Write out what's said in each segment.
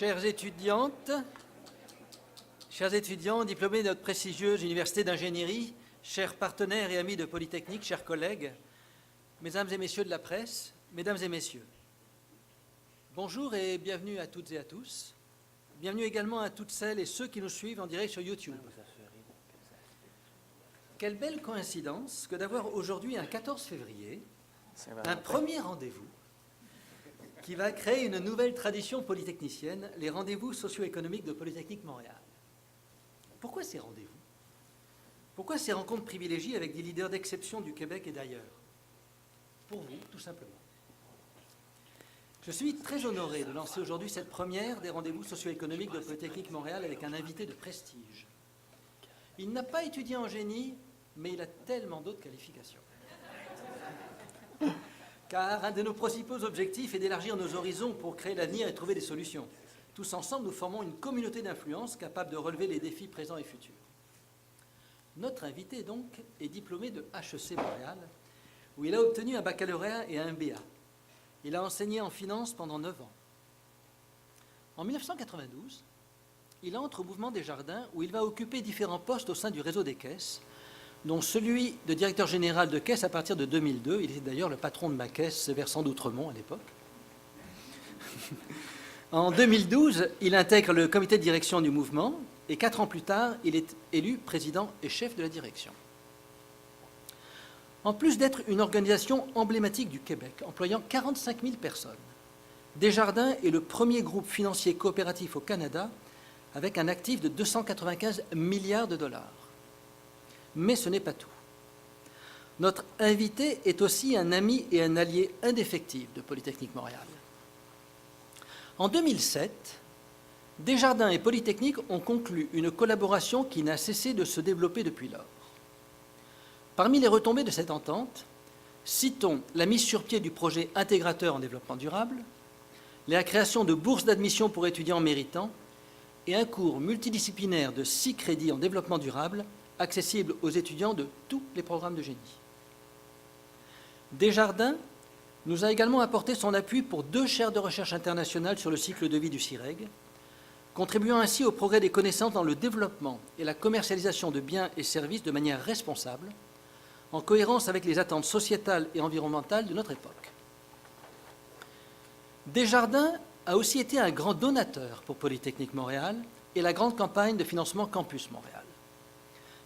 Chères étudiantes, chers étudiants, diplômés de notre prestigieuse université d'ingénierie, chers partenaires et amis de Polytechnique, chers collègues, mesdames et messieurs de la presse, mesdames et messieurs, bonjour et bienvenue à toutes et à tous. Bienvenue également à toutes celles et ceux qui nous suivent en direct sur YouTube. Quelle belle coïncidence que d'avoir aujourd'hui un 14 février, un premier rendez-vous qui va créer une nouvelle tradition polytechnicienne, les rendez-vous socio-économiques de Polytechnique Montréal. Pourquoi ces rendez-vous? Pourquoi ces rencontres privilégiées avec des leaders d'exception du Québec et d'ailleurs? Pour vous, tout simplement. Je suis très honoré de lancer aujourd'hui cette première des rendez-vous socio-économiques de Polytechnique Montréal avec un invité de prestige. Il n'a pas étudié en génie, mais il a tellement d'autres qualifications. Car un de nos principaux objectifs est d'élargir nos horizons pour créer l'avenir et trouver des solutions. Tous ensemble, nous formons une communauté d'influence capable de relever les défis présents et futurs. Notre invité, donc, est diplômé de HEC Montréal, où il a obtenu un baccalauréat et un MBA. Il a enseigné en finance pendant 9 ans. En 1992, il entre au Mouvement Desjardins, où il va occuper différents postes au sein du réseau des caisses, dont celui de directeur général de caisse à partir de 2002. Il était d'ailleurs le patron de ma caisse, Versant d'Outremont, à l'époque. En 2012, il intègre le comité de direction du mouvement et 4 ans plus tard, il est élu président et chef de la direction. En plus d'être une organisation emblématique du Québec, employant 45 000 personnes, Desjardins est le premier groupe financier coopératif au Canada avec un actif de 295 milliards de dollars. Mais ce n'est pas tout. Notre invité est aussi un ami et un allié indéfectible de Polytechnique Montréal. En 2007, Desjardins et Polytechnique ont conclu une collaboration qui n'a cessé de se développer depuis lors. Parmi les retombées de cette entente, citons la mise sur pied du projet intégrateur en développement durable, la création de bourses d'admission pour étudiants méritants et un cours multidisciplinaire de 6 crédits en développement durable accessible aux étudiants de tous les programmes de génie. Desjardins nous a également apporté son appui pour 2 chaires de recherche internationales sur le cycle de vie du CIREG, contribuant ainsi au progrès des connaissances dans le développement et la commercialisation de biens et services de manière responsable, en cohérence avec les attentes sociétales et environnementales de notre époque. Desjardins a aussi été un grand donateur pour Polytechnique Montréal et la grande campagne de financement Campus Montréal.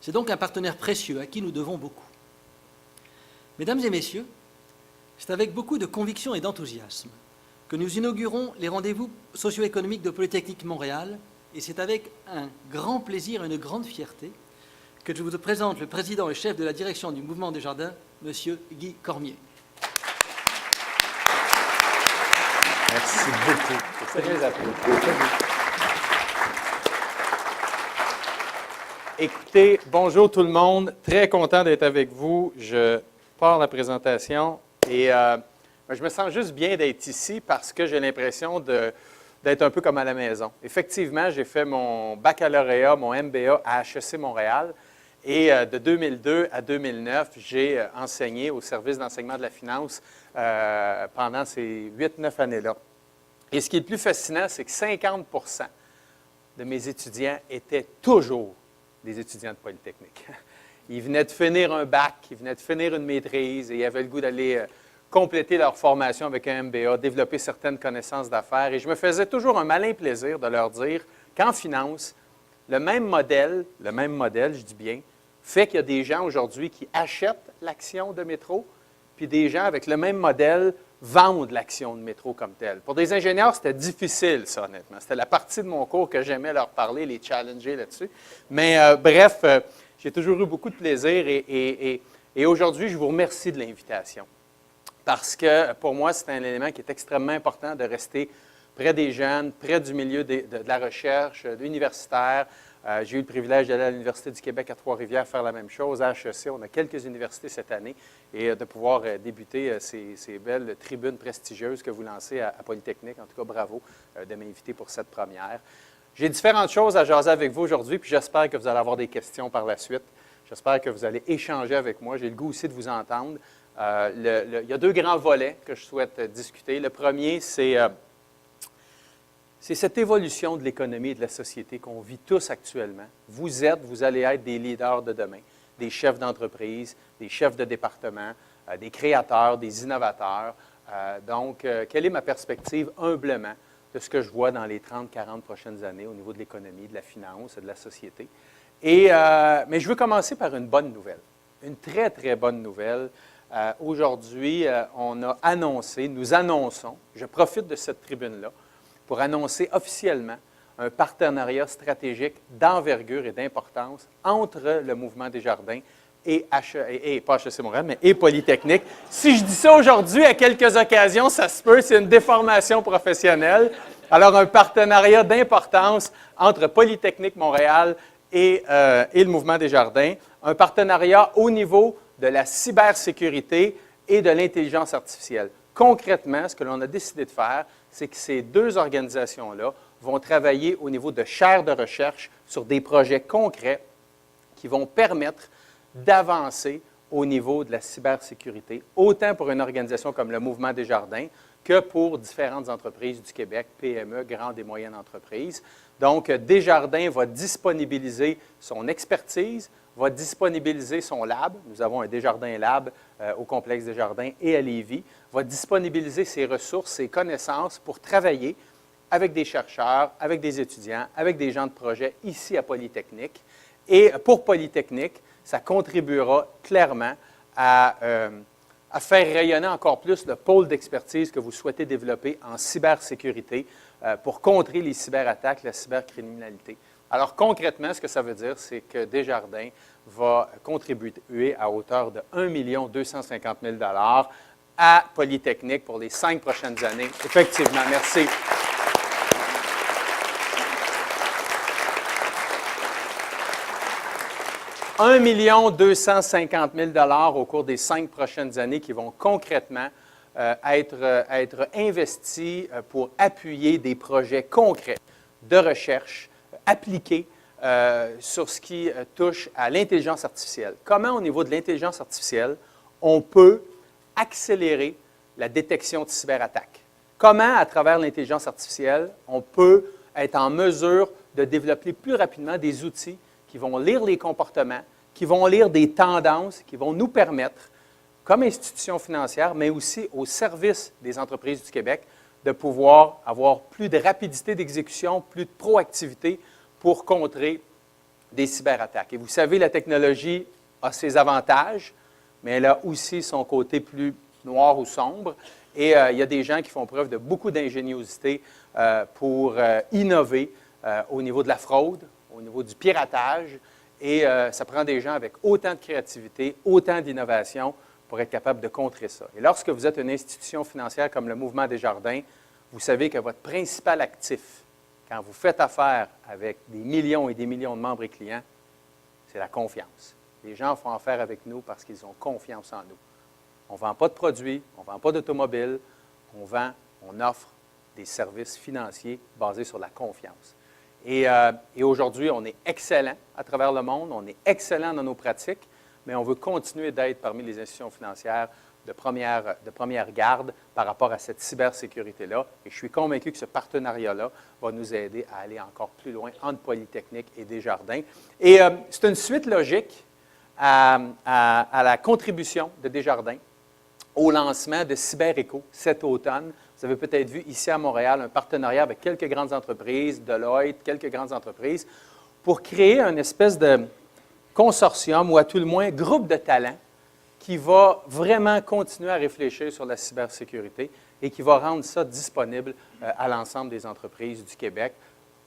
C'est donc un partenaire précieux à qui nous devons beaucoup. Mesdames et messieurs, c'est avec beaucoup de conviction et d'enthousiasme que nous inaugurons les rendez-vous socio-économiques de Polytechnique Montréal, et c'est avec un grand plaisir et une grande fierté que je vous présente le président et chef de la direction du Mouvement Desjardins, M. Guy Cormier. Merci beaucoup. C'est très apprécié. Écoutez, bonjour tout le monde. Très content d'être avec vous. Je pars la présentation et je me sens juste bien d'être ici parce que j'ai l'impression d'être un peu comme à la maison. Effectivement, j'ai fait mon baccalauréat, mon MBA à HEC Montréal et de 2002 à 2009, j'ai enseigné au service d'enseignement de la finance pendant ces 8-9 années-là. Et ce qui est le plus fascinant, c'est que 50 de mes étudiants étaient toujours des étudiants de Polytechnique. Ils venaient de finir un bac, ils venaient de finir une maîtrise et ils avaient le goût d'aller compléter leur formation avec un MBA, développer certaines connaissances d'affaires. Et je me faisais toujours un malin plaisir de leur dire qu'en finance, le même modèle, je dis bien, fait qu'il y a des gens aujourd'hui qui achètent l'action de métro, puis des gens avec le même modèle vendent l'action de métro comme telle. Pour des ingénieurs, c'était difficile, ça, honnêtement. C'était la partie de mon cours que j'aimais leur parler, les challenger là-dessus. Mais bref, j'ai toujours eu beaucoup de plaisir et aujourd'hui, je vous remercie de l'invitation. Parce que pour moi, c'est un élément qui est extrêmement important de rester près des jeunes, près du milieu de la recherche, universitaire. J'ai eu le privilège d'aller à l'Université du Québec à Trois-Rivières faire la même chose. À HEC, on a quelques universités cette année et de pouvoir débuter ces belles tribunes prestigieuses que vous lancez à Polytechnique. En tout cas, bravo de m'inviter pour cette première. J'ai différentes choses à jaser avec vous aujourd'hui, puis j'espère que vous allez avoir des questions par la suite. J'espère que vous allez échanger avec moi. J'ai le goût aussi de vous entendre. Il y a 2 grands volets que je souhaite discuter. Le premier, c'est c'est cette évolution de l'économie et de la société qu'on vit tous actuellement. Vous allez être des leaders de demain, des chefs d'entreprise, des chefs de département, des créateurs, des innovateurs. Donc, quelle est ma perspective humblement de ce que je vois dans les 30-40 prochaines années au niveau de l'économie, de la finance et de la société? Mais je veux commencer par une bonne nouvelle, une très, très bonne nouvelle. Aujourd'hui, nous annonçons, je profite de cette tribune-là, pour annoncer officiellement un partenariat stratégique d'envergure et d'importance entre le Mouvement Desjardins et pas HEC Montréal, mais et Polytechnique. Si je dis ça aujourd'hui, à quelques occasions, ça se peut, c'est une déformation professionnelle. Alors, un partenariat d'importance entre Polytechnique Montréal et le Mouvement Desjardins, un partenariat au niveau de la cybersécurité et de l'intelligence artificielle. Concrètement, ce que l'on a décidé de faire, c'est que ces deux organisations-là vont travailler au niveau de chaires de recherche sur des projets concrets qui vont permettre d'avancer au niveau de la cybersécurité, autant pour une organisation comme le Mouvement Desjardins que pour différentes entreprises du Québec, PME, grandes et moyennes entreprises. Donc, Desjardins va disponibiliser son expertise, va disponibiliser son lab. Nous avons un Desjardins Lab au complexe Desjardins et à Lévis. Va disponibiliser ses ressources, ses connaissances pour travailler avec des chercheurs, avec des étudiants, avec des gens de projet ici à Polytechnique. Et pour Polytechnique, ça contribuera clairement à faire rayonner encore plus le pôle d'expertise que vous souhaitez développer en cybersécurité pour contrer les cyberattaques, la cybercriminalité. Alors, concrètement, ce que ça veut dire, c'est que Desjardins va contribuer à hauteur de 1 250 000 $ à Polytechnique pour les 5 prochaines années. Effectivement, merci. « 1 250 000 $ au cours des 5 prochaines années qui vont concrètement être investis pour appuyer des projets concrets de recherche appliqués sur ce qui touche à l'intelligence artificielle. Comment, au niveau de l'intelligence artificielle, on peut accélérer la détection de cyberattaques? Comment, à travers l'intelligence artificielle, on peut être en mesure de développer plus rapidement des outils qui vont lire les comportements, qui vont lire des tendances, qui vont nous permettre, comme institution financière, mais aussi au service des entreprises du Québec, de pouvoir avoir plus de rapidité d'exécution, plus de proactivité pour contrer des cyberattaques. Et vous savez, la technologie a ses avantages, mais elle a aussi son côté plus noir ou sombre. Et il y a des gens qui font preuve de beaucoup d'ingéniosité pour innover au niveau de la fraude, au niveau du piratage. Et ça prend des gens avec autant de créativité, autant d'innovation pour être capable de contrer ça. Et lorsque vous êtes une institution financière comme le Mouvement Desjardins, vous savez que votre principal actif, quand vous faites affaire avec des millions et des millions de membres et clients, c'est la confiance. Les gens font affaire avec nous parce qu'ils ont confiance en nous. On ne vend pas de produits, on ne vend pas d'automobiles, on offre des services financiers basés sur la confiance. Et aujourd'hui, on est excellent à travers le monde, on est excellent dans nos pratiques, mais on veut continuer d'être parmi les institutions financières de première garde par rapport à cette cybersécurité-là. Et je suis convaincu que ce partenariat-là va nous aider à aller encore plus loin entre Polytechnique et Desjardins. Et c'est une suite logique à la contribution de Desjardins au lancement de CyberEco cet automne. Vous avez peut-être vu ici à Montréal un partenariat avec quelques grandes entreprises, Deloitte, quelques grandes entreprises, pour créer une espèce de consortium ou à tout le moins groupe de talents qui va vraiment continuer à réfléchir sur la cybersécurité et qui va rendre ça disponible à l'ensemble des entreprises du Québec.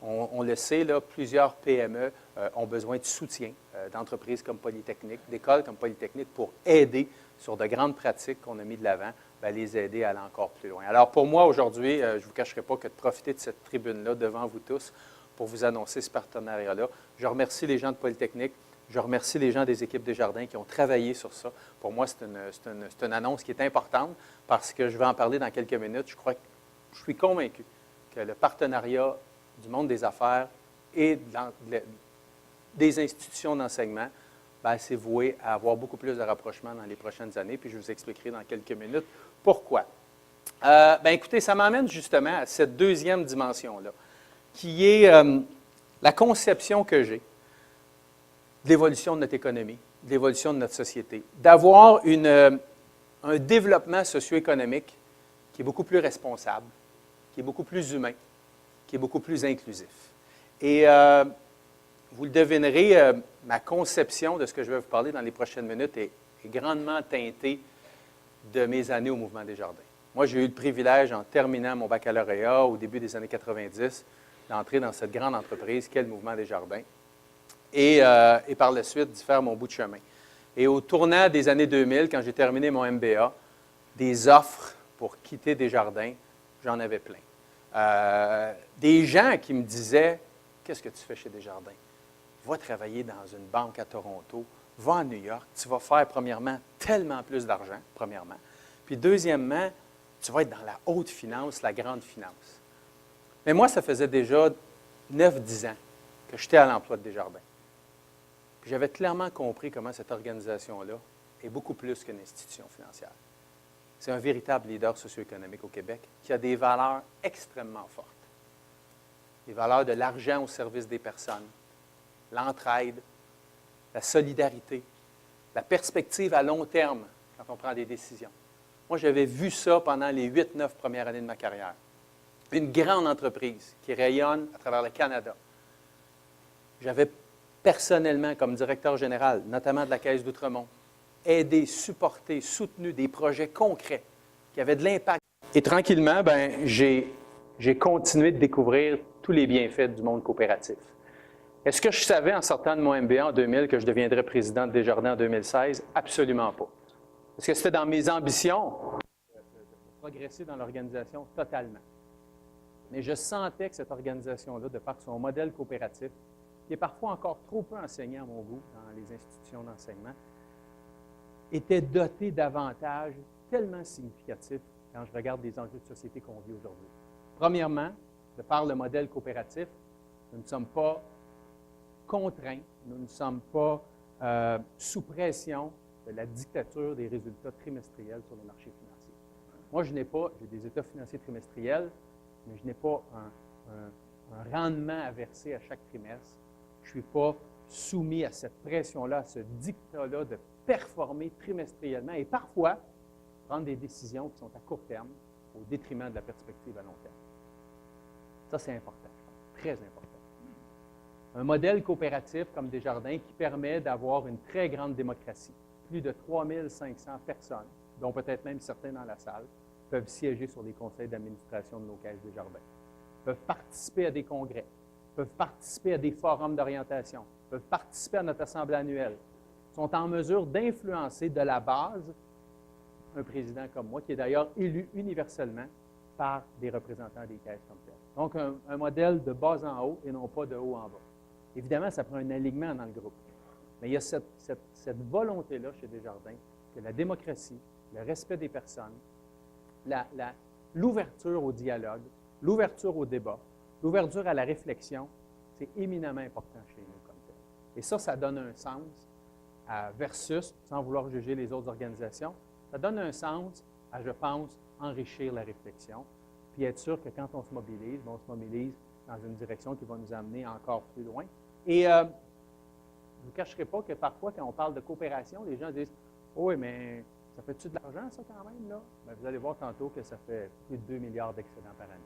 On le sait, là, plusieurs PME ont besoin de soutien d'entreprises comme Polytechnique, d'écoles comme Polytechnique pour aider sur de grandes pratiques qu'on a mis de l'avant, les aider à aller encore plus loin. Alors pour moi, aujourd'hui, je ne vous cacherai pas que de profiter de cette tribune-là devant vous tous pour vous annoncer ce partenariat-là. Je remercie les gens de Polytechnique. Je remercie les gens des équipes Desjardins qui ont travaillé sur ça. Pour moi, c'est une annonce qui est importante parce que je vais en parler dans quelques minutes. Je suis convaincu que le partenariat du monde des affaires et des institutions d'enseignement, c'est voué à avoir beaucoup plus de rapprochement dans les prochaines années. Puis je vous expliquerai dans quelques minutes pourquoi. Écoutez, ça m'amène justement à cette deuxième dimension-là. qui est la conception que j'ai de l'évolution de notre économie, de l'évolution de notre société, d'avoir un développement socio-économique qui est beaucoup plus responsable, qui est beaucoup plus humain, qui est beaucoup plus inclusif. Et vous le devinerez, ma conception de ce que je vais vous parler dans les prochaines minutes est grandement teintée de mes années au Mouvement Desjardins. Moi, j'ai eu le privilège, en terminant mon baccalauréat au début des années 90, d'entrer dans cette grande entreprise qu'est le Mouvement Desjardins et par la suite d'y faire mon bout de chemin. Et au tournant des années 2000, quand j'ai terminé mon MBA, des offres pour quitter Desjardins, j'en avais plein. Des gens qui me disaient « Qu'est-ce que tu fais chez Desjardins? Va travailler dans une banque à Toronto, va à New York, tu vas faire, premièrement, tellement plus d'argent, premièrement. Puis deuxièmement, tu vas être dans la haute finance, la grande finance. » Mais moi, ça faisait déjà 9-10 ans que j'étais à l'emploi de Desjardins. Puis j'avais clairement compris comment cette organisation-là est beaucoup plus qu'une institution financière. C'est un véritable leader socio-économique au Québec qui a des valeurs extrêmement fortes. Les valeurs de l'argent au service des personnes, l'entraide, la solidarité, la perspective à long terme quand on prend des décisions. Moi, j'avais vu ça pendant les 8-9 premières années de ma carrière. Une grande entreprise qui rayonne à travers le Canada. J'avais personnellement, comme directeur général, notamment de la Caisse d'Outremont, aidé, supporté, soutenu des projets concrets qui avaient de l'impact. Et tranquillement, j'ai continué de découvrir tous les bienfaits du monde coopératif. Est-ce que je savais en sortant de mon MBA en 2000 que je deviendrais président de Desjardins en 2016? Absolument pas. Est-ce que c'était dans mes ambitions de progresser dans l'organisation? Totalement. Mais je sentais que cette organisation-là, de par son modèle coopératif, qui est parfois encore trop peu enseigné à mon goût dans les institutions d'enseignement, était dotée d'avantages tellement significatifs quand je regarde les enjeux de société qu'on vit aujourd'hui. Premièrement, de par le modèle coopératif, nous ne sommes pas contraints, nous ne sommes pas sous pression de la dictature des résultats trimestriels sur le marché financier. Moi, j'ai des états financiers trimestriels, mais je n'ai pas un rendement à verser à chaque trimestre. Je ne suis pas soumis à cette pression-là, à ce dictat-là de performer trimestriellement et parfois prendre des décisions qui sont à court terme au détriment de la perspective à long terme. Ça, c'est important, je pense, très important. Un modèle coopératif comme Desjardins qui permet d'avoir une très grande démocratie. Plus de 3500 personnes, dont peut-être même certains dans la salle, peuvent siéger sur les conseils d'administration de nos caisses Desjardins, peuvent participer à des congrès, peuvent participer à des forums d'orientation, peuvent participer à notre assemblée annuelle, sont en mesure d'influencer de la base un président comme moi, qui est d'ailleurs élu universellement par des représentants des caisses comme tel. Donc, un modèle de bas en haut et non pas de haut en bas. Évidemment, ça prend un alignement dans le groupe. Mais il y a cette volonté-là chez Desjardins que la démocratie, le respect des personnes, l'ouverture au dialogue, l'ouverture au débat, l'ouverture à la réflexion, c'est éminemment important chez nous comme tel. Et ça donne un sens versus, sans vouloir juger les autres organisations, ça donne un sens à, je pense, enrichir la réflexion, puis être sûr que quand on se mobilise dans une direction qui va nous amener encore plus loin. Et je ne vous cacherai pas que parfois, quand on parle de coopération, les gens disent « Oh, oui, mais ça fait-tu de l'argent, ça, quand même, là? » Bien, vous allez voir tantôt que ça fait plus de 2 milliards d'excédents par année.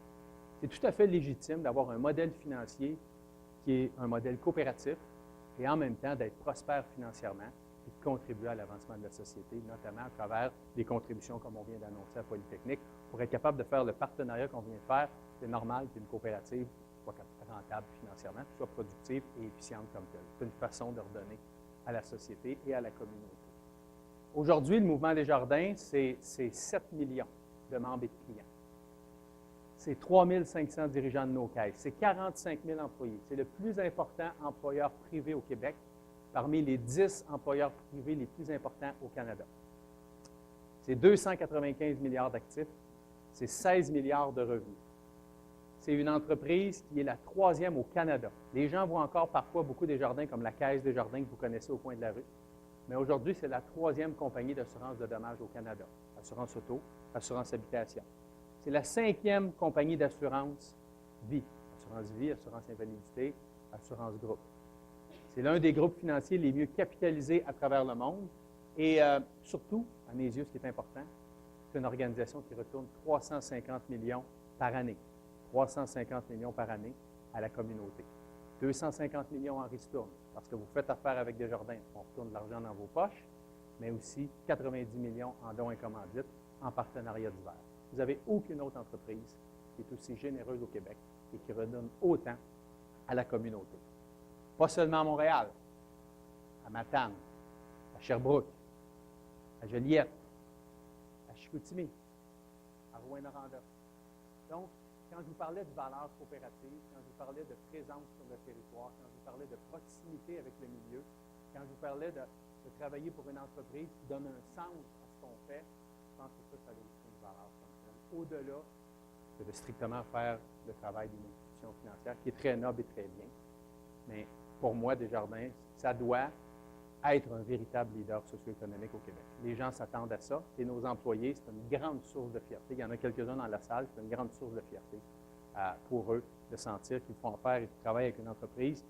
C'est tout à fait légitime d'avoir un modèle financier qui est un modèle coopératif et en même temps d'être prospère financièrement et de contribuer à l'avancement de la société, notamment à travers des contributions comme on vient d'annoncer à Polytechnique. Pour être capable de faire le partenariat qu'on vient de faire, c'est normal qu'une coopérative soit rentable financièrement, soit productive et efficiente comme telle. C'est une façon de redonner à la société et à la communauté. Aujourd'hui, le Mouvement Desjardins, c'est 7 millions de membres et de clients. C'est 3 500 dirigeants de nos caisses. C'est 45 000 employés. C'est le plus important employeur privé au Québec, parmi les 10 employeurs privés les plus importants au Canada. C'est 295 milliards d'actifs. C'est 16 milliards de revenus. C'est une entreprise qui est la 3e au Canada. Les gens voient encore parfois beaucoup Desjardins comme la Caisse Desjardins que vous connaissez au coin de la rue. Mais aujourd'hui, c'est la 3e compagnie d'assurance de dommages au Canada. Assurance auto, assurance habitation. C'est la 5e compagnie d'assurance vie, assurance vie, assurance invalidité, assurance groupe. C'est l'un des groupes financiers les mieux capitalisés à travers le monde. Et surtout, à mes yeux, ce qui est important, c'est une organisation qui retourne 350 millions par année. 350 millions par année à la communauté. 250 millions en ristourne, parce que vous faites affaire avec Desjardins. On retourne de l'argent dans vos poches, mais aussi 90 millions en dons et commandites en partenariat divers. Vous n'avez aucune autre entreprise qui est aussi généreuse au Québec et qui redonne autant à la communauté. Pas seulement à Montréal, à Matane, à Sherbrooke, à Joliette, à Chicoutimi, à Rouyn-Noranda. Donc, quand je vous parlais de valeurs coopératives, quand je vous parlais de présence sur le territoire, quand je vous parlais de proximité avec le milieu, quand je vous parlais de travailler pour une entreprise qui donne un sens à ce qu'on fait, je pense que ça a aussi une valeur comme telle. Au-delà de strictement faire le travail d'une institution financière, qui est très noble et très bien. Mais pour moi, Desjardins, ça doit être un véritable leader socio-économique au Québec. Les gens s'attendent à ça et nos employés, c'est une grande source de fierté. Il y en a quelques-uns dans la salle, c'est une grande source de fierté pour eux de sentir qu'ils font affaire et qu'ils travaillent avec une entreprise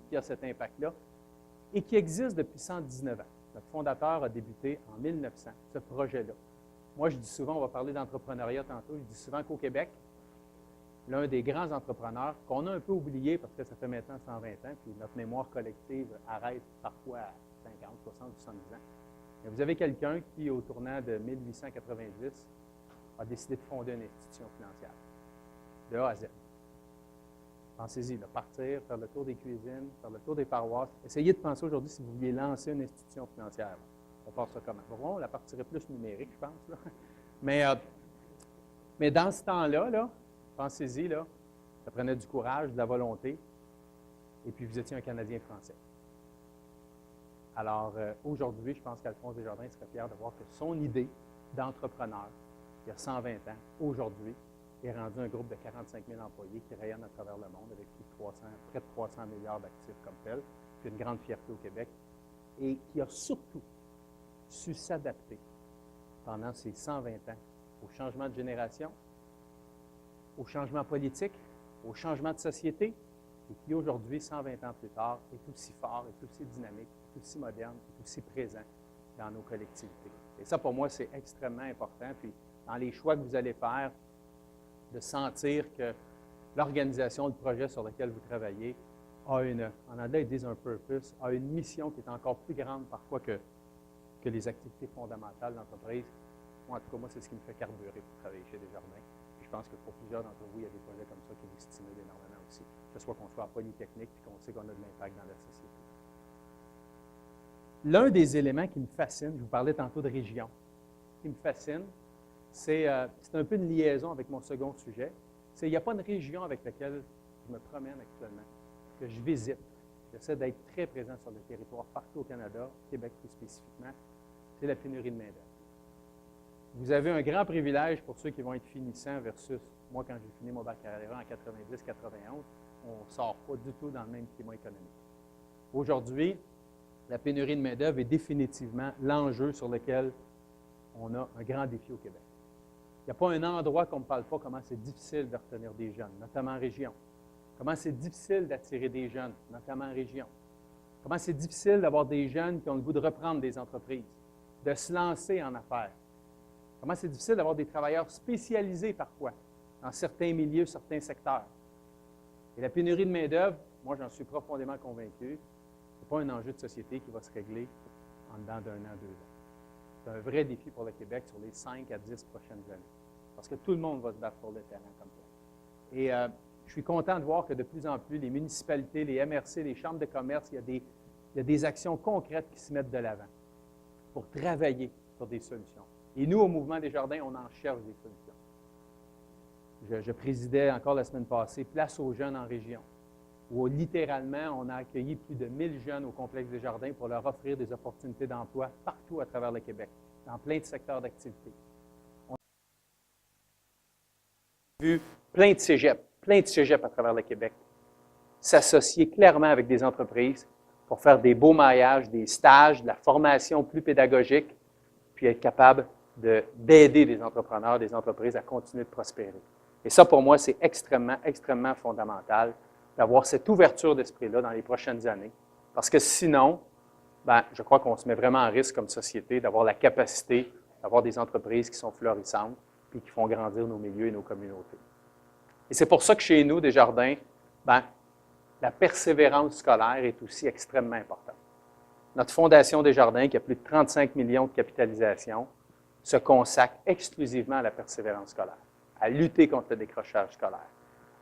qui a cet impact-là et qui existe depuis 119 ans. Notre fondateur a débuté en 1900, ce projet-là. Moi, je dis souvent, on va parler d'entrepreneuriat tantôt, je dis souvent qu'au Québec, l'un des grands entrepreneurs, qu'on a un peu oublié parce que ça fait maintenant 120 ans, puis notre mémoire collective arrête parfois à 50, 60, 70 ans. Mais vous avez quelqu'un qui, au tournant de 1890, a décidé de fonder une institution financière, de A à Z. Pensez-y, partir, faire le tour des cuisines, faire le tour des paroisses. Essayez de penser aujourd'hui si vous vouliez lancer une institution financière. On part ça comment? Bon, on la partirait plus numérique, je pense. Là. Mais dans ce temps-là, pensez-y, ça prenait du courage, de la volonté, et puis vous étiez un Canadien français. Alors, aujourd'hui, je pense qu'Alphonse Desjardins serait fier de voir que son idée d'entrepreneur, il y a 120 ans, aujourd'hui, est rendu un groupe de 45 000 employés qui rayonnent à travers le monde avec près de 300 milliards d'actifs comme tel, puis une grande fierté au Québec, et qui a surtout su s'adapter pendant ces 120 ans au changement de génération, au changement politique, au changement de société, et qui aujourd'hui, 120 ans plus tard, est aussi fort, est aussi dynamique, est aussi moderne, est aussi présent dans nos collectivités. Et ça, pour moi, c'est extrêmement important. Puis, dans les choix que vous allez faire, de sentir que l'organisation, le projet sur lequel vous travaillez a en anglais, ils disent un purpose, a une mission qui est encore plus grande parfois que les activités fondamentales de l'entreprise. Moi, en tout cas, moi, c'est ce qui me fait carburer pour travailler chez Desjardins. Puis je pense que pour plusieurs d'entre vous, il y a des projets comme ça qui vous stimulent énormément aussi. Que ce soit qu'on soit à Polytechnique et qu'on sait qu'on a de l'impact dans la société. L'un des éléments qui me fascine, je vous parlais tantôt de région, qui me fascine, c'est un peu une liaison avec mon second sujet. Il n'y a pas une région avec laquelle je me promène actuellement, que je visite. J'essaie d'être très présent sur le territoire partout au Canada, Québec plus spécifiquement. C'est la pénurie de main-d'œuvre. Vous avez un grand privilège pour ceux qui vont être finissants versus moi, quand j'ai fini mon baccalauréat en 90-91, on ne sort pas du tout dans le même climat économique. Aujourd'hui, la pénurie de main-d'œuvre est définitivement l'enjeu sur lequel on a un grand défi au Québec. Il n'y a pas un endroit qu'on ne parle pas comment c'est difficile de retenir des jeunes, notamment en région. Comment c'est difficile d'attirer des jeunes, notamment en région. Comment c'est difficile d'avoir des jeunes qui ont le goût de reprendre des entreprises, de se lancer en affaires. Comment c'est difficile d'avoir des travailleurs spécialisés parfois, dans certains milieux, certains secteurs. Et la pénurie de main-d'œuvre, moi j'en suis profondément convaincu, ce n'est pas un enjeu de société qui va se régler en dedans d'un an, 2 ans. C'est un vrai défi pour le Québec sur les 5 à 10 prochaines années. Parce que tout le monde va se battre pour le talent comme ça. Et je suis content de voir que de plus en plus, les municipalités, les MRC, les chambres de commerce, il y a des actions concrètes qui se mettent de l'avant pour travailler sur des solutions. Et nous, au Mouvement Desjardins, on en cherche des solutions. Je présidais encore la semaine passée Place aux jeunes en région, où littéralement, on a accueilli plus de 1000 jeunes au complexe Desjardins pour leur offrir des opportunités d'emploi partout à travers le Québec, dans plein de secteurs d'activité. On a vu plein de cégeps à travers le Québec s'associer clairement avec des entreprises pour faire des beaux maillages, des stages, de la formation plus pédagogique, puis être capable d'aider des entrepreneurs, des entreprises à continuer de prospérer. Et ça, pour moi, c'est extrêmement, extrêmement fondamental d'avoir cette ouverture d'esprit-là dans les prochaines années. Parce que sinon, ben, je crois qu'on se met vraiment en risque comme société d'avoir la capacité d'avoir des entreprises qui sont florissantes puis qui font grandir nos milieux et nos communautés. Et c'est pour ça que chez nous, Desjardins, ben, la persévérance scolaire est aussi extrêmement importante. Notre Fondation Desjardins, qui a plus de 35 millions de capitalisation, se consacre exclusivement à la persévérance scolaire, à lutter contre le décrochage scolaire,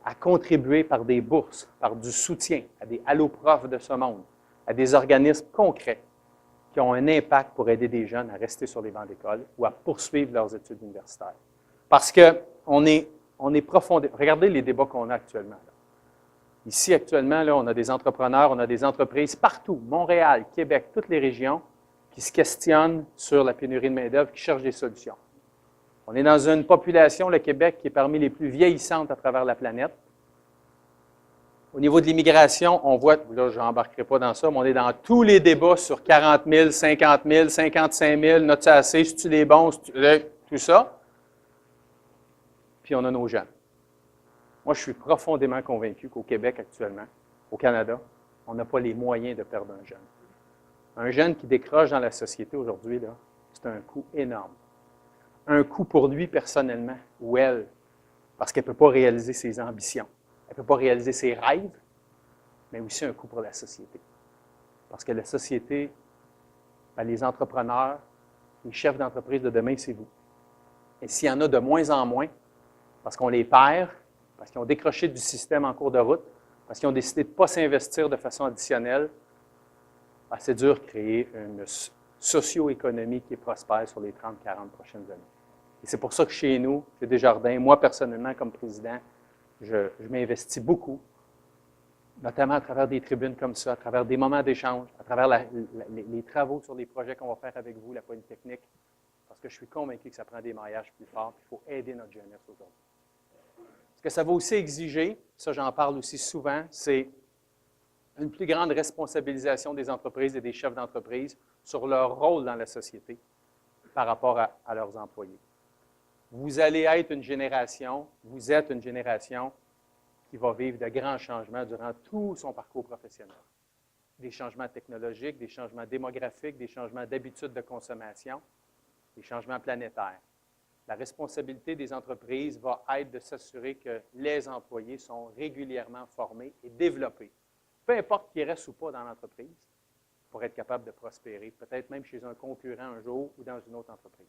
à contribuer par des bourses, par du soutien à des alloprofs de ce monde, à des organismes concrets qui ont un impact pour aider des jeunes à rester sur les bancs d'école ou à poursuivre leurs études universitaires. Parce qu'on est profondément... Regardez les débats qu'on a actuellement. Là. Ici, actuellement, là, on a des entrepreneurs, on a des entreprises partout, Montréal, Québec, toutes les régions, qui se questionnent sur la pénurie de main-d'œuvre, qui cherchent des solutions. On est dans une population, le Québec, qui est parmi les plus vieillissantes à travers la planète. Au niveau de l'immigration, on voit, là, je n'embarquerai pas dans ça, mais on est dans tous les débats sur 40 000, 50 000, 55 000, notre assez, c'est-tu les bons, tout ça. Puis on a nos jeunes. Moi, je suis profondément convaincu qu'au Québec actuellement, au Canada, on n'a pas les moyens de perdre un jeune. Un jeune qui décroche dans la société aujourd'hui, là, c'est un coût énorme. Un coût pour lui personnellement, ou elle, parce qu'elle ne peut pas réaliser ses ambitions. Elle ne peut pas réaliser ses rêves, mais aussi un coût pour la société. Parce que la société, ben, les entrepreneurs, les chefs d'entreprise de demain, c'est vous. Et s'il y en a de moins en moins, parce qu'on les perd, parce qu'ils ont décroché du système en cours de route, parce qu'ils ont décidé de ne pas s'investir de façon additionnelle, ben, c'est dur de créer une socio-économie qui est prospère sur les 30-40 prochaines années. Et c'est pour ça que chez nous, chez Desjardins, moi personnellement comme président, je m'investis beaucoup, notamment à travers des tribunes comme ça, à travers des moments d'échange, à travers les travaux sur les projets qu'on va faire avec vous, la Polytechnique, parce que je suis convaincu que ça prend des maillages plus forts, qu'il faut aider notre jeunesse aujourd'hui. Ce que ça va aussi exiger, ça j'en parle aussi souvent, c'est une plus grande responsabilisation des entreprises et des chefs d'entreprise sur leur rôle dans la société par rapport à leurs employés. Vous allez être une génération, vous êtes une génération qui va vivre de grands changements durant tout son parcours professionnel. Des changements technologiques, des changements démographiques, des changements d'habitudes de consommation, des changements planétaires. La responsabilité des entreprises va être de s'assurer que les employés sont régulièrement formés et développés, peu importe qu'ils restent ou pas dans l'entreprise, pour être capables de prospérer, peut-être même chez un concurrent un jour ou dans une autre entreprise.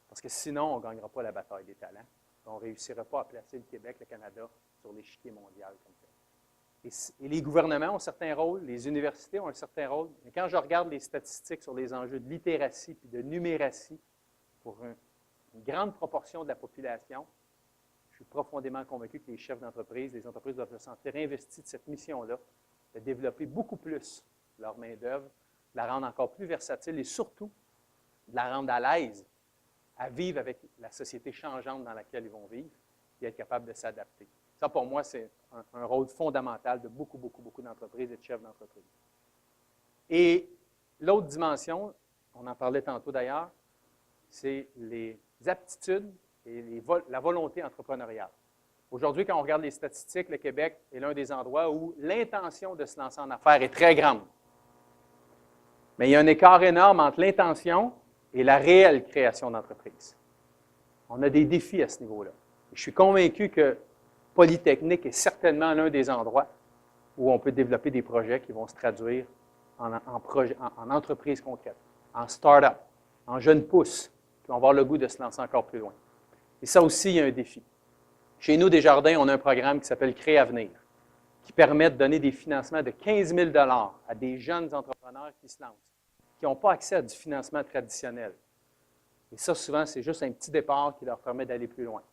Parce que sinon, on ne gagnera pas la bataille des talents. On ne réussira pas à placer le Québec, le Canada, sur l'échiquier mondial comme tel. Et les gouvernements ont certains rôles, les universités ont un certain rôle. Mais quand je regarde les statistiques sur les enjeux de littératie et de numératie pour une grande proportion de la population, je suis profondément convaincu que les chefs d'entreprise, les entreprises doivent se sentir investis de cette mission-là, de développer beaucoup plus leur main-d'œuvre, de la rendre encore plus versatile et surtout de la rendre à l'aise à vivre avec la société changeante dans laquelle ils vont vivre et être capable de s'adapter. Ça, pour moi, c'est un rôle fondamental de beaucoup d'entreprises et de chefs d'entreprise. Et l'autre dimension, on en parlait tantôt d'ailleurs, c'est les aptitudes et la volonté entrepreneuriale. Aujourd'hui, quand on regarde les statistiques, le Québec est l'un des endroits où l'intention de se lancer en affaires est très grande. Mais il y a un écart énorme entre l'intention et la réelle création d'entreprise. On a des défis à ce niveau-là. Je suis convaincu que Polytechnique est certainement l'un des endroits où on peut développer des projets qui vont se traduire en entreprises concrètes, en start-up, en jeunes pousses, qui vont avoir le goût de se lancer encore plus loin. Et ça aussi, il y a un défi. Chez nous, Desjardins, on a un programme qui s'appelle Créavenir, qui permet de donner des financements de 15 000 $ à des jeunes entrepreneurs qui se lancent, qui n'ont pas accès à du financement traditionnel. Et ça, souvent, c'est juste un petit départ qui leur permet d'aller plus loin.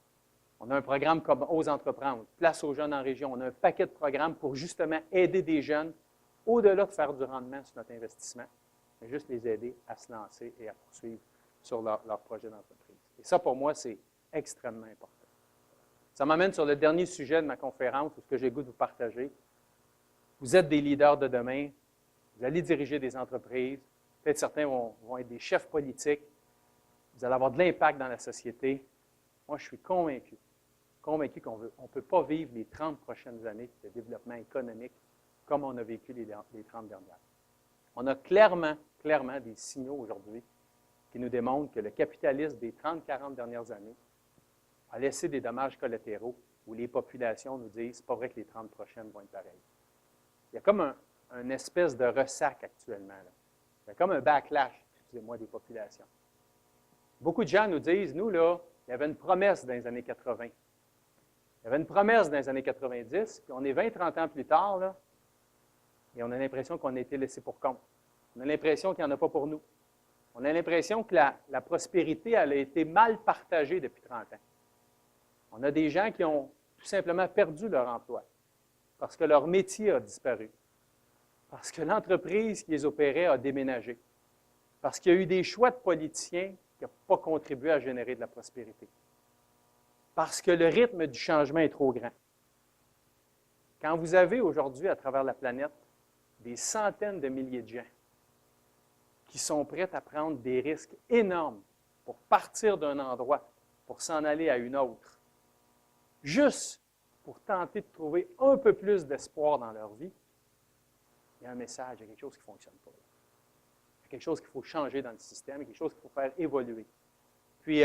On a un programme comme Ose entreprendre, Place aux jeunes en région. On a un paquet de programmes pour justement aider des jeunes, au-delà de faire du rendement sur notre investissement, mais juste les aider à se lancer et à poursuivre sur leur projet d'entreprise. Et ça, pour moi, c'est extrêmement important. Ça m'amène sur le dernier sujet de ma conférence, ce que j'ai le goût de vous partager. Vous êtes des leaders de demain, vous allez diriger des entreprises, peut-être certains vont être des chefs politiques, vous allez avoir de l'impact dans la société. Moi, je suis convaincu convaincu qu'on ne peut pas vivre les 30 prochaines années de développement économique comme on a vécu les 30 dernières. On a clairement des signaux aujourd'hui qui nous démontrent que le capitalisme des 30-40 dernières années a laissé des dommages collatéraux où les populations nous disent « c'est pas vrai que les 30 prochaines vont être pareilles ». Il y a comme un espèce de ressac actuellement. Là. Il y a comme un backlash, excusez-moi, des populations. Beaucoup de gens nous disent, nous, là, il y avait une promesse dans les années 80. Il y avait une promesse dans les années 90, puis on est 20-30 ans plus tard, là, et on a l'impression qu'on a été laissé pour compte. On a l'impression qu'il n'y en a pas pour nous. On a l'impression que la prospérité, elle a été mal partagée depuis 30 ans. On a des gens qui ont tout simplement perdu leur emploi parce que leur métier a disparu, parce que l'entreprise qui les opérait a déménagé, parce qu'il y a eu des choix de politiciens qui n'ont pas contribué à générer de la prospérité, parce que le rythme du changement est trop grand. Quand vous avez aujourd'hui à travers la planète des centaines de milliers de gens qui sont prêts à prendre des risques énormes pour partir d'un endroit, pour s'en aller à une autre, juste pour tenter de trouver un peu plus d'espoir dans leur vie, il y a un message, il y a quelque chose qui ne fonctionne pas. Il y a quelque chose qu'il faut changer dans le système, il y a quelque chose qu'il faut faire évoluer. Puis,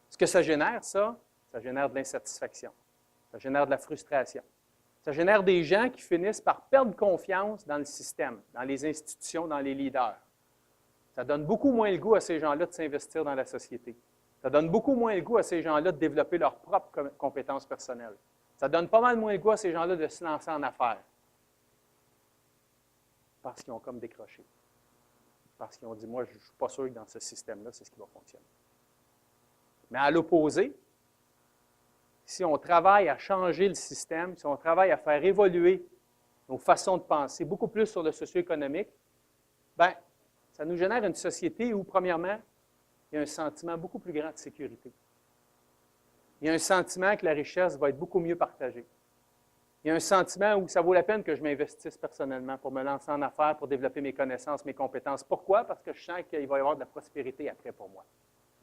ce que ça génère, ça génère de l'insatisfaction, ça génère de la frustration, ça génère des gens qui finissent par perdre confiance dans le système, dans les institutions, dans les leaders. Ça donne beaucoup moins le goût à ces gens-là de s'investir dans la société. Ça donne beaucoup moins le goût à ces gens-là de développer leurs propres compétences personnelles. Ça donne pas mal moins le goût à ces gens-là de se lancer en affaires. Parce qu'ils ont comme décroché. Parce qu'ils ont dit, moi, je ne suis pas sûr que dans ce système-là, c'est ce qui va fonctionner. Mais à l'opposé, si on travaille à changer le système, si on travaille à faire évoluer nos façons de penser, beaucoup plus sur le socio-économique, bien, ça nous génère une société où, premièrement, il y a un sentiment beaucoup plus grand de sécurité. Il y a un sentiment que la richesse va être beaucoup mieux partagée. Il y a un sentiment où ça vaut la peine que je m'investisse personnellement pour me lancer en affaires, pour développer mes connaissances, mes compétences. Pourquoi? Parce que je sens qu'il va y avoir de la prospérité après pour moi.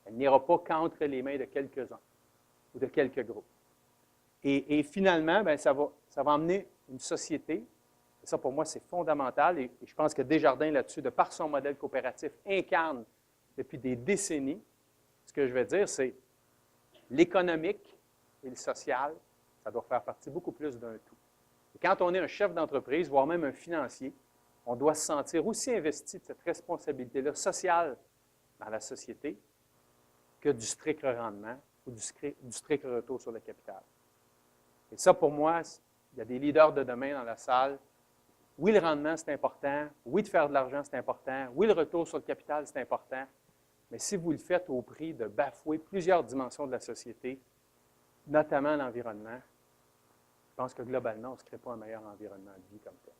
Elle n'ira pas qu'entre les mains de quelques-uns ou de quelques groupes. Et finalement, bien, ça va emmener une société. Et ça, pour moi, c'est fondamental. Et je pense que Desjardins, là-dessus, de par son modèle coopératif, incarne depuis des décennies. Ce que je vais dire, c'est l'économique et le social, ça doit faire partie beaucoup plus d'un tout. Et quand on est un chef d'entreprise, voire même un financier, on doit se sentir aussi investi de cette responsabilité-là sociale dans la société que du strict rendement ou du strict retour sur le capital. Et ça, pour moi, il y a des leaders de demain dans la salle. Oui, le rendement, c'est important. Oui, de faire de l'argent, c'est important. Oui, le retour sur le capital, c'est important. Mais si vous le faites au prix de bafouer plusieurs dimensions de la société, notamment l'environnement, je pense que globalement, on ne se crée pas un meilleur environnement de vie comme tel.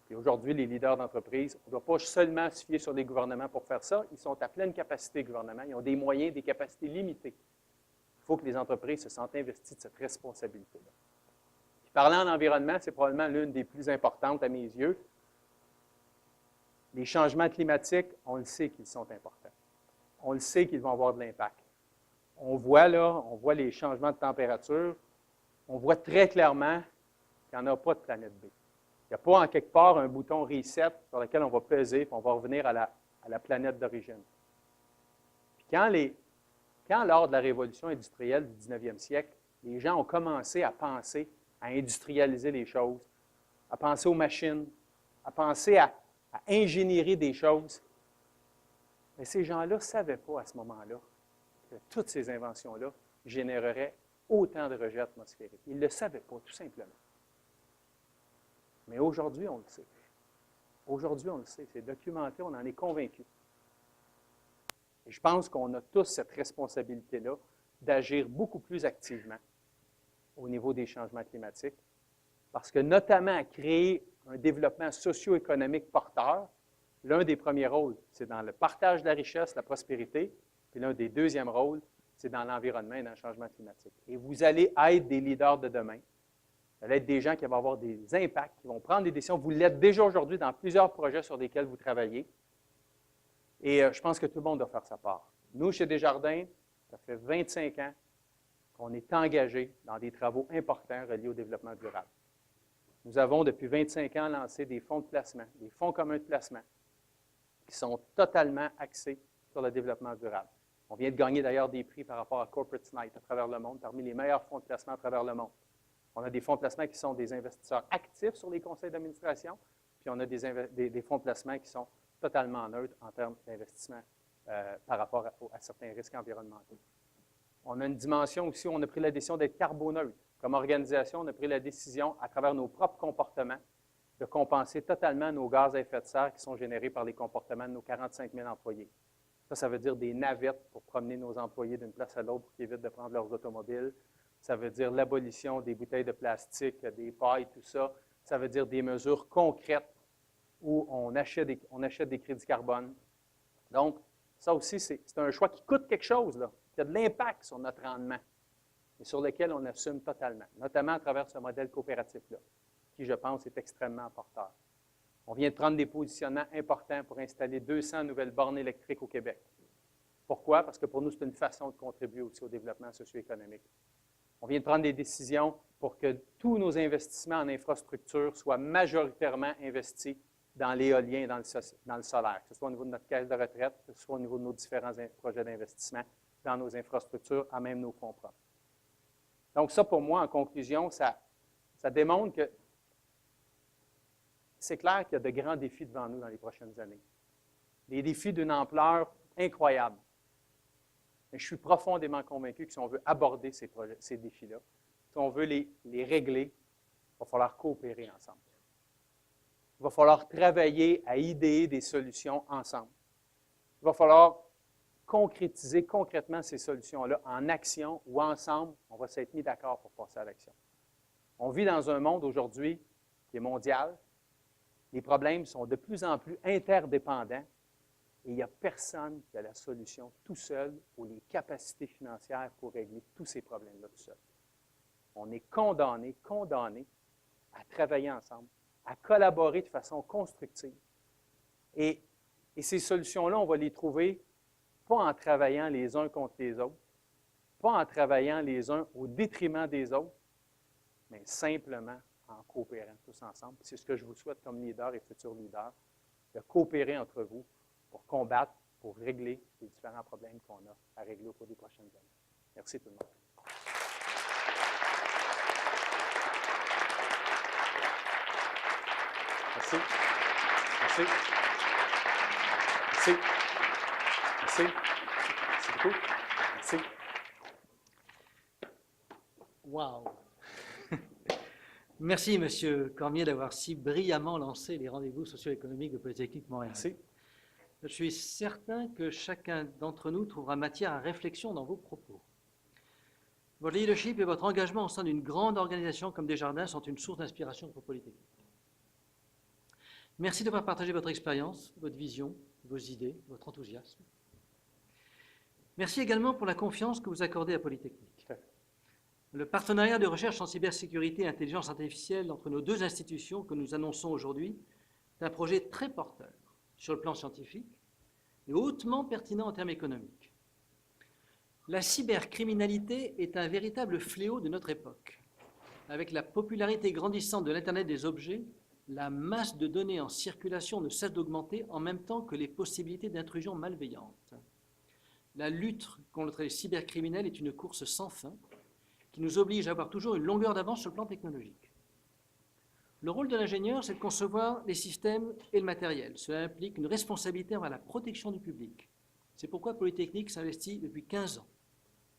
Puis aujourd'hui, les leaders d'entreprise, on ne doit pas seulement se fier sur les gouvernements pour faire ça. Ils sont à pleine capacité, le gouvernement. Ils ont des moyens, des capacités limitées. Il faut que les entreprises se sentent investies de cette responsabilité-là. Puis parlant d'environnement, c'est probablement l'une des plus importantes à mes yeux. Les changements climatiques, on le sait qu'ils sont importants. On le sait qu'ils vont avoir de l'impact. On voit les changements de température. On voit très clairement qu'il n'y en a pas de planète B. Il n'y a pas en quelque part un bouton reset sur lequel on va peser et on va revenir à la planète d'origine. Puis quand lors de la révolution industrielle du 19e siècle, les gens ont commencé à penser à industrialiser les choses, à penser aux machines, à penser à ingénierer des choses, mais ces gens-là ne savaient pas à ce moment-là que toutes ces inventions-là généreraient autant de rejets atmosphériques. Ils ne le savaient pas, tout simplement. Mais aujourd'hui, on le sait. Aujourd'hui, on le sait. C'est documenté, on en est convaincu. Et je pense qu'on a tous cette responsabilité-là d'agir beaucoup plus activement au niveau des changements climatiques, parce que notamment à créer un développement socio-économique porteur, l'un des premiers rôles, c'est dans le partage de la richesse, la prospérité, puis l'un des deuxièmes rôles, c'est dans l'environnement et dans le changement climatique. Et vous allez être des leaders de demain. Vous allez être des gens qui vont avoir des impacts, qui vont prendre des décisions. Vous l'êtes déjà aujourd'hui dans plusieurs projets sur lesquels vous travaillez. Et je pense que tout le monde doit faire sa part. Nous, chez Desjardins, ça fait 25 ans qu'on est engagé dans des travaux importants reliés au développement durable. Nous avons, depuis 25 ans, lancé des fonds de placement, des fonds communs de placement, qui sont totalement axés sur le développement durable. On vient de gagner d'ailleurs des prix par rapport à Corporate Knight à travers le monde, parmi les meilleurs fonds de placement à travers le monde. On a des fonds de placement qui sont des investisseurs actifs sur les conseils d'administration, puis on a des fonds de placement qui sont totalement neutres en termes d'investissement par rapport à certains risques environnementaux. On a une dimension aussi où on a pris la décision d'être carboneutre. Comme organisation, on a pris la décision, à travers nos propres comportements, de compenser totalement nos gaz à effet de serre qui sont générés par les comportements de nos 45 000 employés. Ça veut dire des navettes pour promener nos employés d'une place à l'autre pour qu'ils évitent de prendre leurs automobiles. Ça veut dire l'abolition des bouteilles de plastique, des pailles, tout ça. Ça veut dire des mesures concrètes où on achète des crédits carbone. Donc, ça aussi, c'est un choix qui coûte quelque chose, là, qui a de l'impact sur notre rendement et sur lequel on assume totalement, notamment à travers ce modèle coopératif-là, qui, je pense, est extrêmement porteur. On vient de prendre des positionnements importants pour installer 200 nouvelles bornes électriques au Québec. Pourquoi? Parce que pour nous, c'est une façon de contribuer aussi au développement socio-économique. On vient de prendre des décisions pour que tous nos investissements en infrastructure soient majoritairement investis dans l'éolien et dans le solaire, que ce soit au niveau de notre caisse de retraite, que ce soit au niveau de nos différents projets d'investissement dans nos infrastructures, à même nos fonds propres. Donc ça, pour moi, en conclusion, ça démontre que c'est clair qu'il y a de grands défis devant nous dans les prochaines années. Des défis d'une ampleur incroyable. Mais je suis profondément convaincu que si on veut aborder ces défis-là, si on veut les régler, il va falloir coopérer ensemble. Il va falloir travailler à idéer des solutions ensemble. Il va falloir concrétiser concrètement ces solutions-là en action ou ensemble, on va s'être mis d'accord pour passer à l'action. On vit dans un monde aujourd'hui qui est mondial. Les problèmes sont de plus en plus interdépendants et il n'y a personne qui a la solution tout seul ou les capacités financières pour régler tous ces problèmes-là tout seul. On est condamné à travailler ensemble, à collaborer de façon constructive. Et ces solutions-là, on va les trouver pas en travaillant les uns contre les autres, pas en travaillant les uns au détriment des autres, mais simplement en coopérant tous ensemble. C'est ce que je vous souhaite comme leader et futur leader, de coopérer entre vous pour combattre, pour régler les différents problèmes qu'on a à régler au cours des prochaines années. Merci tout le monde. Merci. Merci. Merci. Merci. Merci beaucoup. Merci. Wow! Merci, M. Cormier, d'avoir si brillamment lancé les rendez-vous socio-économiques de Polytechnique Montréal. Merci. Je suis certain que chacun d'entre nous trouvera matière à réflexion dans vos propos. Votre leadership et votre engagement au sein d'une grande organisation comme Desjardins sont une source d'inspiration pour Polytechnique. Merci d'avoir partagé votre expérience, votre vision, vos idées, votre enthousiasme. Merci également pour la confiance que vous accordez à Polytechnique. Le partenariat de recherche en cybersécurité et intelligence artificielle entre nos deux institutions que nous annonçons aujourd'hui est un projet très porteur sur le plan scientifique et hautement pertinent en termes économiques. La cybercriminalité est un véritable fléau de notre époque. Avec la popularité grandissante de l'Internet des objets, la masse de données en circulation ne cesse d'augmenter en même temps que les possibilités d'intrusion malveillante. La lutte contre les cybercriminels est une course sans fin qui nous oblige à avoir toujours une longueur d'avance sur le plan technologique. Le rôle de l'ingénieur, c'est de concevoir les systèmes et le matériel. Cela implique une responsabilité envers la protection du public. C'est pourquoi Polytechnique s'investit depuis 15 ans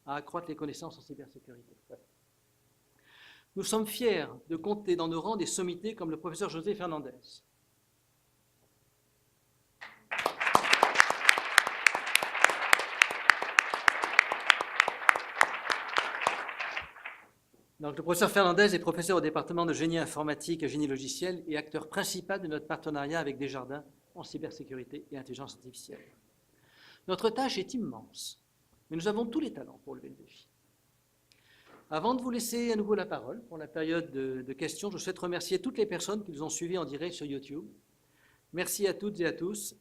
à accroître les connaissances en cybersécurité. Nous sommes fiers de compter dans nos rangs des sommités comme le professeur José Fernandez. Donc, le professeur Fernandez est professeur au département de génie informatique et génie logiciel et acteur principal de notre partenariat avec Desjardins en cybersécurité et intelligence artificielle. Notre tâche est immense, mais nous avons tous les talents pour relever le défi. Avant de vous laisser à nouveau la parole pour la période de questions, je souhaite remercier toutes les personnes qui nous ont suivis en direct sur YouTube. Merci à toutes et à tous